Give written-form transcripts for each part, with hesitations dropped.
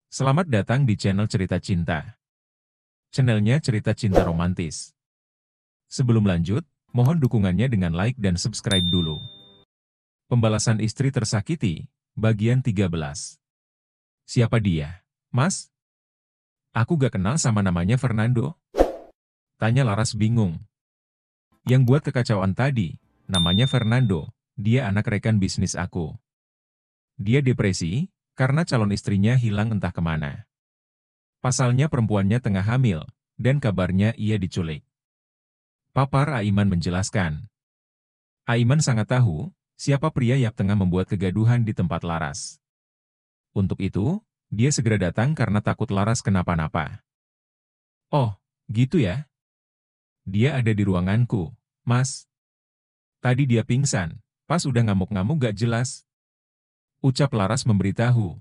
Selamat datang di channel Cerita Cinta. Channelnya cerita cinta romantis. Sebelum lanjut, mohon dukungannya dengan like dan subscribe dulu. Pembalasan istri tersakiti, bagian 13. Siapa dia? Mas? Aku gak kenal sama namanya Fernando. Tanya Laras bingung. Yang buat kekacauan tadi, namanya Fernando, dia anak rekan bisnis aku. Dia depresi, karena calon istrinya hilang entah kemana. Pasalnya perempuannya tengah hamil, dan kabarnya ia diculik. Papar Aiman menjelaskan. Aiman sangat tahu, siapa pria yang tengah membuat kegaduhan di tempat Laras. Untuk itu, dia segera datang karena takut Laras kenapa-napa. Oh, gitu ya? Dia ada di ruanganku, Mas. Tadi dia pingsan, pas udah ngamuk-ngamuk gak jelas. Ucap Laras memberitahu.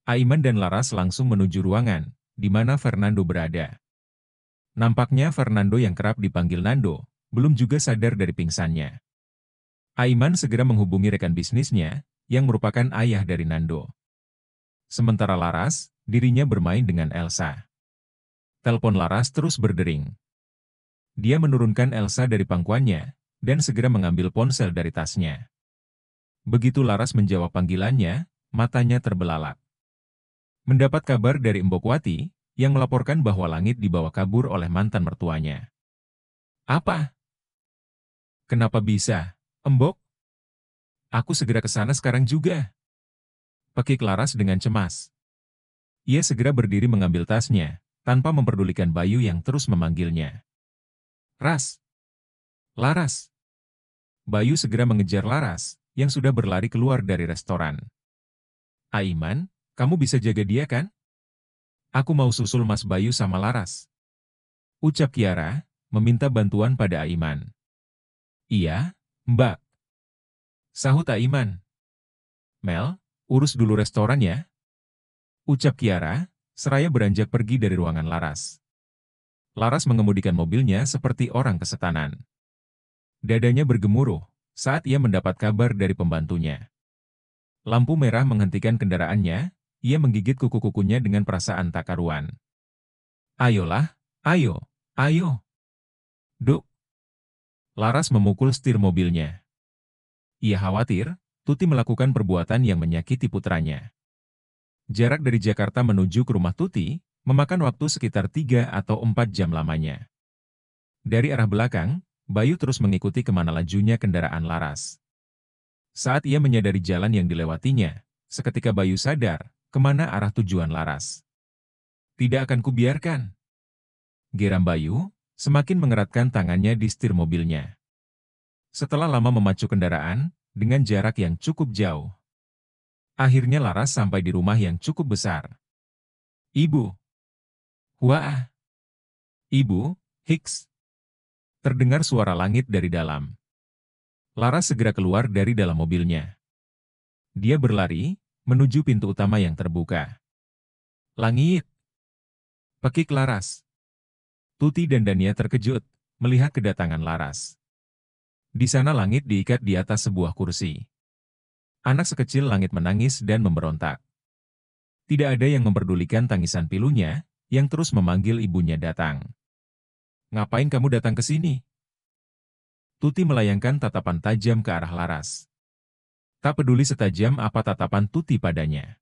Aiman dan Laras langsung menuju ruangan, di mana Fernando berada. Nampaknya Fernando yang kerap dipanggil Nando, belum juga sadar dari pingsannya. Aiman segera menghubungi rekan bisnisnya, yang merupakan ayah dari Nando. Sementara Laras, dirinya bermain dengan Elsa. Telepon Laras terus berdering. Dia menurunkan Elsa dari pangkuannya, dan segera mengambil ponsel dari tasnya. Begitu Laras menjawab panggilannya, matanya terbelalak. Mendapat kabar dari Mbok Wati, yang melaporkan bahwa Langit dibawa kabur oleh mantan mertuanya. Apa? Kenapa bisa, Mbok? Aku segera ke sana sekarang juga. Pekik Laras dengan cemas. Ia segera berdiri mengambil tasnya, tanpa memperdulikan Bayu yang terus memanggilnya. Ras! Laras! Bayu segera mengejar Laras, yang sudah berlari keluar dari restoran. Aiman, kamu bisa jaga dia kan? Aku mau susul Mas Bayu sama Laras. Ucap Kiara, meminta bantuan pada Aiman. Iya, Mbak. Sahut Aiman. Mel, urus dulu restoran ya. Ucap Kiara, seraya beranjak pergi dari ruangan Laras. Laras mengemudikan mobilnya seperti orang kesetanan. Dadanya bergemuruh saat ia mendapat kabar dari pembantunya. Lampu merah menghentikan kendaraannya, ia menggigit kuku-kukunya dengan perasaan tak karuan. Ayolah, ayo, ayo. Duk. Laras memukul setir mobilnya. Ia khawatir, Tuti melakukan perbuatan yang menyakiti putranya. Jarak dari Jakarta menuju ke rumah Tuti, memakan waktu sekitar 3 atau 4 jam lamanya. Dari arah belakang, Bayu terus mengikuti kemana lajunya kendaraan Laras. Saat ia menyadari jalan yang dilewatinya, seketika Bayu sadar, kemana arah tujuan Laras. Tidak akan kubiarkan. Geram Bayu, semakin mengeratkan tangannya di setir mobilnya. Setelah lama memacu kendaraan, dengan jarak yang cukup jauh. Akhirnya Laras sampai di rumah yang cukup besar. Ibu. Wah. Ibu, Hicks. Terdengar suara Langit dari dalam. Laras segera keluar dari dalam mobilnya. Dia berlari, menuju pintu utama yang terbuka. Langit. Pekik Laras. Tuti dan Dania terkejut, melihat kedatangan Laras. Di sana Langit diikat di atas sebuah kursi. Anak sekecil Langit menangis dan memberontak. Tidak ada yang memperdulikan tangisan pilunya, yang terus memanggil ibunya datang. Ngapain kamu datang ke sini? Tuti melayangkan tatapan tajam ke arah Laras. Tak peduli setajam apa tatapan Tuti padanya.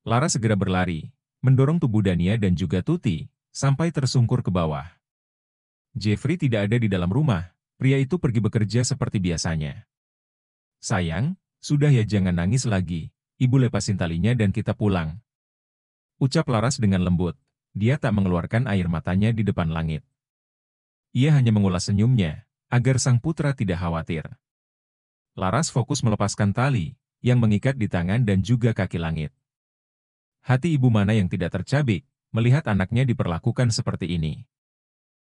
Laras segera berlari, mendorong tubuh Dania dan juga Tuti, sampai tersungkur ke bawah. Jeffrey tidak ada di dalam rumah, pria itu pergi bekerja seperti biasanya. Sayang, sudah ya jangan nangis lagi, ibu lepasin talinya dan kita pulang. Ucap Laras dengan lembut, dia tak mengeluarkan air matanya di depan Langit. Ia hanya mengulas senyumnya, agar sang putra tidak khawatir. Laras fokus melepaskan tali, yang mengikat di tangan dan juga kaki Langit. Hati ibu mana yang tidak tercabik, melihat anaknya diperlakukan seperti ini.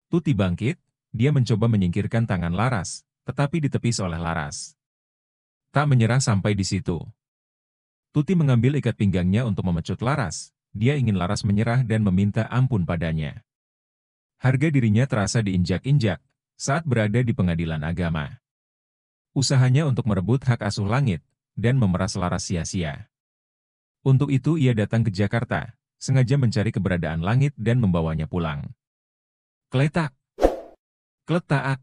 Tuti bangkit, dia mencoba menyingkirkan tangan Laras, tetapi ditepis oleh Laras. Tak menyerah sampai di situ. Tuti mengambil ikat pinggangnya untuk memecut Laras, dia ingin Laras menyerah dan meminta ampun padanya. Harga dirinya terasa diinjak-injak, saat berada di pengadilan agama. Usahanya untuk merebut hak asuh Langit, dan memeras Laras sia-sia. Untuk itu ia datang ke Jakarta, sengaja mencari keberadaan Langit dan membawanya pulang. Kletak, kletak.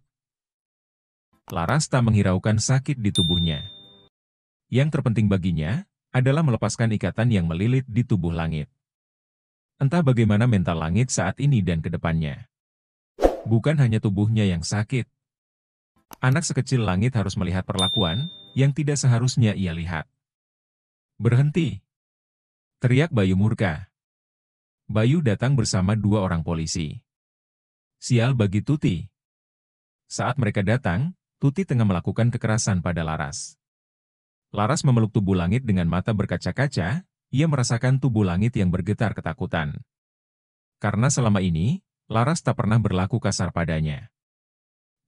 Laras tak menghiraukan sakit di tubuhnya. Yang terpenting baginya adalah melepaskan ikatan yang melilit di tubuh Langit. Entah bagaimana mental Langit saat ini dan ke depannya. Bukan hanya tubuhnya yang sakit. Anak sekecil Langit harus melihat perlakuan yang tidak seharusnya ia lihat. Berhenti! Teriak Bayu murka. Bayu datang bersama 2 orang polisi. Sial bagi Tuti. Saat mereka datang, Tuti tengah melakukan kekerasan pada Laras. Laras memeluk tubuh Langit dengan mata berkaca-kaca, ia merasakan tubuh Langit yang bergetar ketakutan. Karena selama ini, Laras tak pernah berlaku kasar padanya.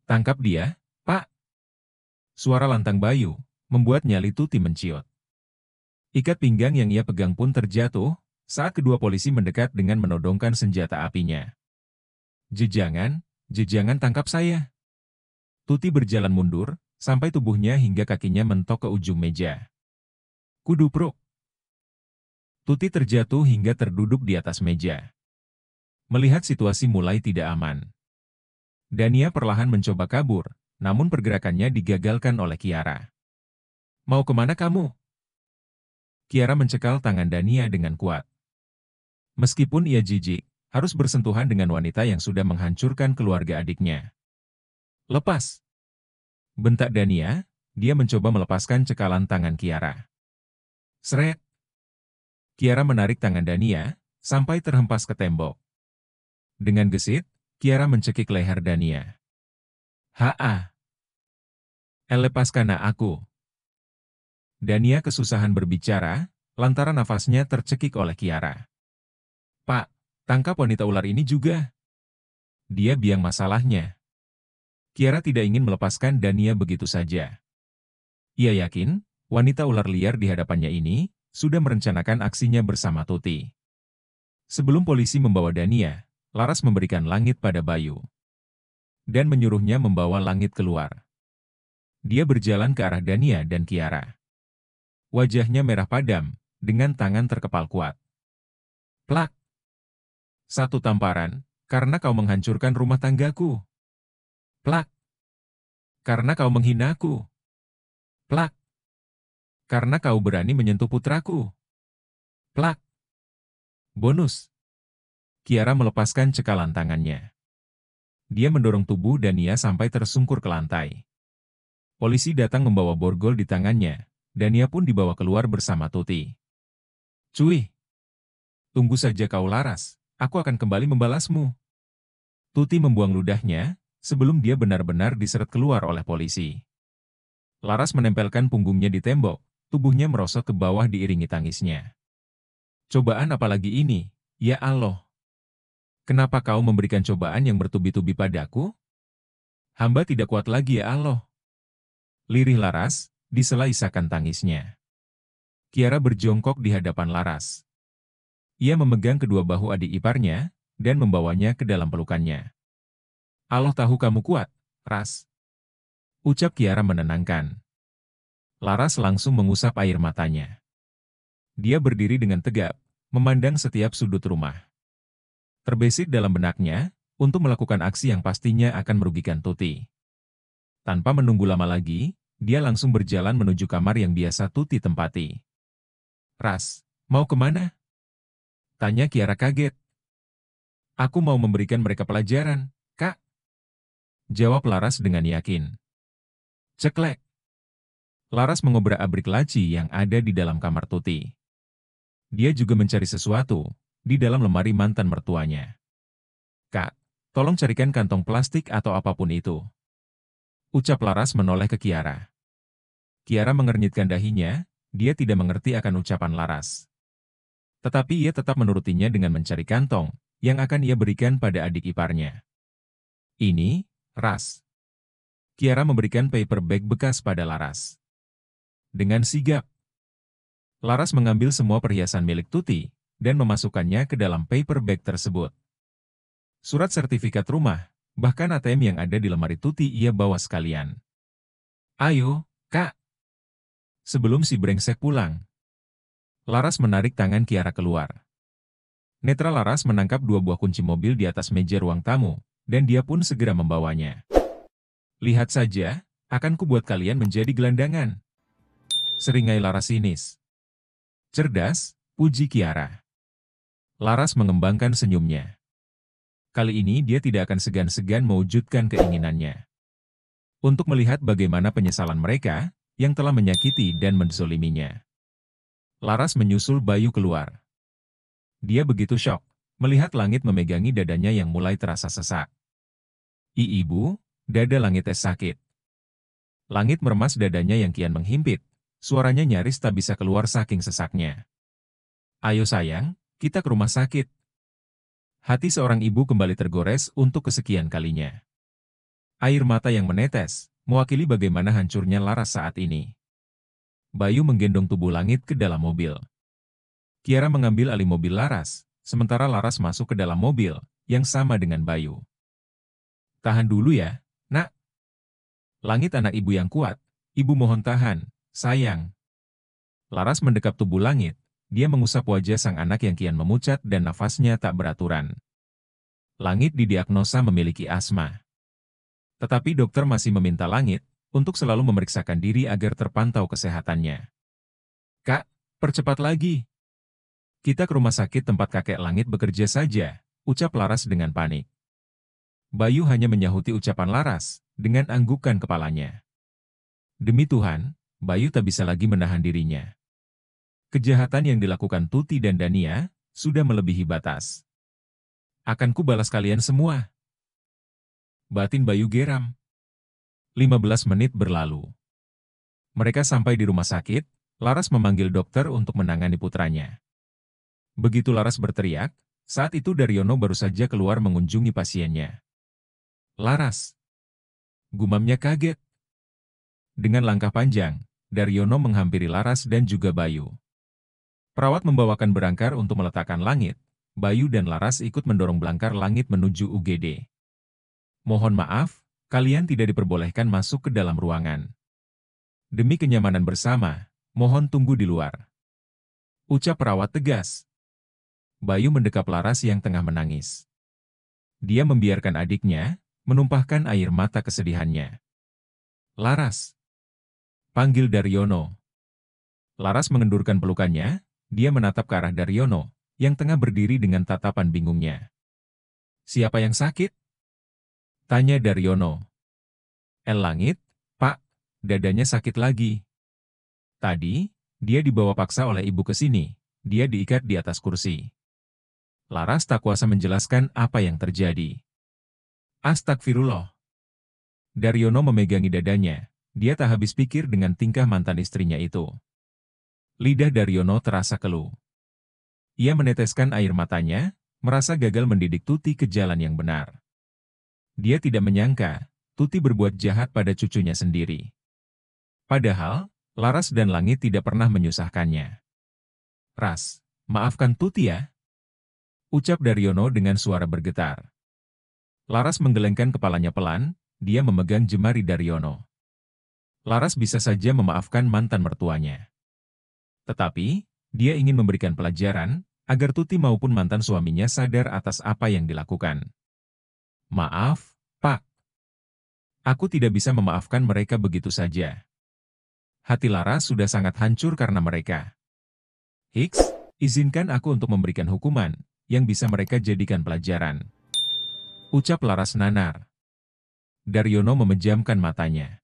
Tangkap dia, Pak! Suara lantang Bayu membuat nyali Tuti menciut. Ikat pinggang yang ia pegang pun terjatuh saat kedua polisi mendekat dengan menodongkan senjata apinya. Jejangan, jejangan tangkap saya. Tuti berjalan mundur, sampai tubuhnya hingga kakinya mentok ke ujung meja. Kudupruk. Tuti terjatuh hingga terduduk di atas meja. Melihat situasi mulai tidak aman. Dania perlahan mencoba kabur, namun pergerakannya digagalkan oleh Kiara. Mau kemana kamu? Kiara mencekal tangan Dania dengan kuat. Meskipun ia jijik, harus bersentuhan dengan wanita yang sudah menghancurkan keluarga adiknya. Lepas! Bentak Dania, dia mencoba melepaskan cekalan tangan Kiara. Sret! Kiara menarik tangan Dania, sampai terhempas ke tembok. Dengan gesit, Kiara mencekik leher Dania. Ha-ah! Lepaskan aku! Dania kesusahan berbicara, lantaran nafasnya tercekik oleh Kiara. Pak, tangkap wanita ular ini juga. Dia biang masalahnya. Kiara tidak ingin melepaskan Dania begitu saja. Ia yakin, wanita ular liar di hadapannya ini, sudah merencanakan aksinya bersama Tuti. Sebelum polisi membawa Dania, Laras memberikan Langit pada Bayu. Dan menyuruhnya membawa Langit keluar. Dia berjalan ke arah Dania dan Kiara. Wajahnya merah padam, dengan tangan terkepal kuat. Plak! Satu tamparan, karena kau menghancurkan rumah tanggaku. Plak! Karena kau menghinaku. Plak! Karena kau berani menyentuh putraku. Plak! Bonus! Kiara melepaskan cekalan tangannya. Dia mendorong tubuh Dania sampai tersungkur ke lantai. Polisi datang membawa borgol di tangannya. Dania pun dibawa keluar bersama Tuti. Cuy! Tunggu saja kau Laras, aku akan kembali membalasmu. Tuti membuang ludahnya, sebelum dia benar-benar diseret keluar oleh polisi. Laras menempelkan punggungnya di tembok, tubuhnya merosot ke bawah diiringi tangisnya. Cobaan apalagi ini, ya Allah? Kenapa kau memberikan cobaan yang bertubi-tubi padaku? Hamba tidak kuat lagi ya Allah. Lirih Laras, disela isakan tangisnya. Kiara berjongkok di hadapan Laras. Ia memegang kedua bahu adik iparnya, dan membawanya ke dalam pelukannya. Allah tahu kamu kuat, Ras. Ucap Kiara menenangkan. Laras langsung mengusap air matanya. Dia berdiri dengan tegap, memandang setiap sudut rumah. Terbesit dalam benaknya, untuk melakukan aksi yang pastinya akan merugikan Tuti. Tanpa menunggu lama lagi, dia langsung berjalan menuju kamar yang biasa Tuti tempati. Ras, mau kemana? Tanya Kiara kaget. Aku mau memberikan mereka pelajaran, Kak. Jawab Laras dengan yakin. Ceklek. Laras mengobrak-abrik laci yang ada di dalam kamar Tuti. Dia juga mencari sesuatu di dalam lemari mantan mertuanya. Kak, tolong carikan kantong plastik atau apapun itu. Ucap Laras menoleh ke Kiara. Kiara mengernyitkan dahinya, dia tidak mengerti akan ucapan Laras. Tetapi ia tetap menurutinya dengan mencari kantong yang akan ia berikan pada adik iparnya. Ini, Ras. Kiara memberikan paper bag bekas pada Laras. Dengan sigap, Laras mengambil semua perhiasan milik Tuti dan memasukkannya ke dalam paper bag tersebut. Surat sertifikat rumah, bahkan ATM yang ada di lemari Tuti ia bawa sekalian. Ayo, Kak. Sebelum si brengsek pulang. Laras menarik tangan Kiara keluar. Netra Laras menangkap 2 buah kunci mobil di atas meja ruang tamu, dan dia pun segera membawanya. Lihat saja, akan kubuat kalian menjadi gelandangan. Seringai Laras sinis. Cerdas, puji Kiara. Laras mengembangkan senyumnya. Kali ini dia tidak akan segan-segan mewujudkan keinginannya. Untuk melihat bagaimana penyesalan mereka, yang telah menyakiti dan menzoliminya. Laras menyusul Bayu keluar. Dia begitu syok, melihat langit memegangi dadanya yang mulai terasa sesak. Ibu, dada langit sakit. Langit meremas dadanya yang kian menghimpit, suaranya nyaris tak bisa keluar saking sesaknya. Ayo sayang, kita ke rumah sakit. Hati seorang ibu kembali tergores untuk kesekian kalinya. Air mata yang menetes, mewakili bagaimana hancurnya Laras saat ini. Bayu menggendong tubuh langit ke dalam mobil. Kiara mengambil alih mobil Laras, sementara Laras masuk ke dalam mobil, yang sama dengan Bayu. Tahan dulu ya, nak. Langit anak ibu yang kuat, ibu mohon tahan, sayang. Laras mendekap tubuh langit, dia mengusap wajah sang anak yang kian memucat dan nafasnya tak beraturan. Langit didiagnosa memiliki asma. Tetapi dokter masih meminta Langit untuk selalu memeriksakan diri agar terpantau kesehatannya. Kak, percepat lagi. Kita ke rumah sakit tempat kakek Langit bekerja saja, ucap Laras dengan panik. Bayu hanya menyahuti ucapan Laras dengan anggukan kepalanya. Demi Tuhan, Bayu tak bisa lagi menahan dirinya. Kejahatan yang dilakukan Tuti dan Dania sudah melebihi batas. Akan kubalas kalian semua. Batin Bayu geram. 15 menit berlalu. Mereka sampai di rumah sakit, Laras memanggil dokter untuk menangani putranya. Begitu Laras berteriak, saat itu Daryono baru saja keluar mengunjungi pasiennya. Laras. Gumamnya kaget. Dengan langkah panjang, Daryono menghampiri Laras dan juga Bayu. Perawat membawakan berangkar untuk meletakkan Langit. Bayu dan Laras ikut mendorong belangkar Langit menuju UGD. Mohon maaf, kalian tidak diperbolehkan masuk ke dalam ruangan. Demi kenyamanan bersama, mohon tunggu di luar. Ucap perawat tegas. Bayu mendekap Laras yang tengah menangis. Dia membiarkan adiknya menumpahkan air mata kesedihannya. Laras. Panggil Daryono. Laras mengendurkan pelukannya, dia menatap ke arah Daryono, yang tengah berdiri dengan tatapan bingungnya. Siapa yang sakit? Tanya Daryono. Langit, Pak, dadanya sakit lagi. Tadi, dia dibawa paksa oleh ibu ke sini, dia diikat di atas kursi. Laras tak kuasa menjelaskan apa yang terjadi. Astagfirullah. Daryono memegangi dadanya, dia tak habis pikir dengan tingkah mantan istrinya itu. Lidah Daryono terasa keluh. Ia meneteskan air matanya, merasa gagal mendidik Tuti ke jalan yang benar. Dia tidak menyangka, Tuti berbuat jahat pada cucunya sendiri. Padahal, Laras dan Langit tidak pernah menyusahkannya. Ras, maafkan Tuti ya. Ucap Daryono dengan suara bergetar. Laras menggelengkan kepalanya pelan, dia memegang jemari Daryono. Laras bisa saja memaafkan mantan mertuanya. Tetapi, dia ingin memberikan pelajaran, agar Tuti maupun mantan suaminya sadar atas apa yang dilakukan. Maaf, Pak. Aku tidak bisa memaafkan mereka begitu saja. Hati Laras sudah sangat hancur karena mereka. Hiks, izinkan aku untuk memberikan hukuman, yang bisa mereka jadikan pelajaran. Ucap Laras nanar. Daryono memejamkan matanya.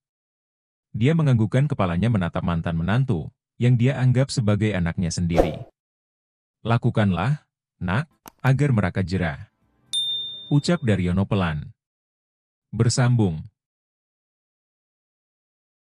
Dia menganggukkan kepalanya menatap mantan menantu, yang dia anggap sebagai anaknya sendiri. Lakukanlah, nak, agar mereka jera. Ucap Daryono pelan. Bersambung.